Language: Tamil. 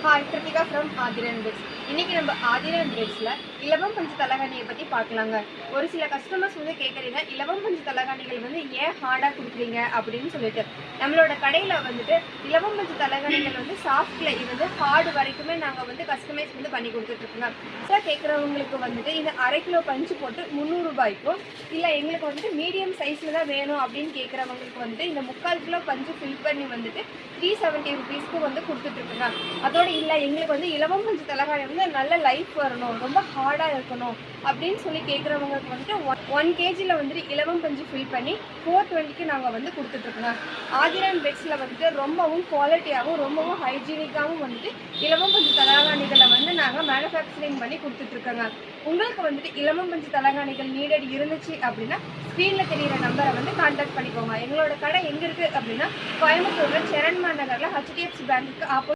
Hi Kiruthika from Aadhiran pets. இன்றைக்கி நம்ம ஆதிரன் பெட்ஸில் இலவம் பஞ்சு தலகாணியை பற்றி பார்க்கலாங்க. ஒரு சில கஸ்டமர்ஸ் வந்து கேட்குறீங்க, இலவம் பஞ்சு தலகாணிகள் வந்து ஏன் ஹார்டாக கொடுக்குறீங்க அப்படின்னு சொல்லிட்டு. நம்மளோட கடையில் வந்துட்டு இலவம் பஞ்சு தலகாணிகள் வந்து சாஃப்டில் இருந்து ஹார்டு வரைக்குமே நாங்கள் வந்து கஸ்டமைஸ் வந்து பண்ணி கொடுத்துட்ருக்கோங்க. சார் கேட்குறவங்களுக்கு வந்துட்டு இந்த 1/2 கிலோ பஞ்சு போட்டு 300 ரூபாய்க்கும், இல்லை எங்களுக்கு வந்துட்டு மீடியம் சைஸில் தான் வேணும் அப்படின்னு கேட்குறவங்களுக்கு வந்துட்டு இந்த 3/4 கிலோ பஞ்சு ஃபில் பண்ணி வந்துட்டு 370 ருபீஸ்க்கு வந்து கொடுத்துட்ருக்குங்க. அதோட இல்லை எங்களுக்கு வந்து இலவம் பஞ்சு தலகாணி வந்து நல்ல லைஃப் வரணும், ரொம்ப ஹார்டாக இருக்கணும் அப்படின்னு சொல்லி கேட்குறவங்களுக்கு வந்துட்டு 1 kgயில் வந்துட்டு இலவம் பஞ்சு ஃபில் பண்ணி 420க்கு நாங்கள் வந்து கொடுத்துட்ருக்கோங்க. ஆதிரன் பெட்ஸில் வந்துட்டு ரொம்பவும் குவாலிட்டியாகவும் ரொம்பவும் ஹைஜீனிக்காகவும் வந்துட்டு இலவம் பஞ்சு தலகாணிகளை வந்து நாங்கள் மேனுஃபேக்சரிங் பண்ணி கொடுத்துட்ருக்கோங்க. உங்களுக்கு வந்துட்டு இலவம் பஞ்சு தலகாணிகள் நீடட் இருந்துச்சு அப்படின்னா ஸ்க்ரீனில் தெரிகிற நம்பரை வந்து கான்டாக்ட் பண்ணிக்கோங்க. எங்களோட கடை எங்கே இருக்குது அப்படின்னா கோயம்புத்தூரில் சரண்மா நகரில் HDFC பேங்க்குக்கு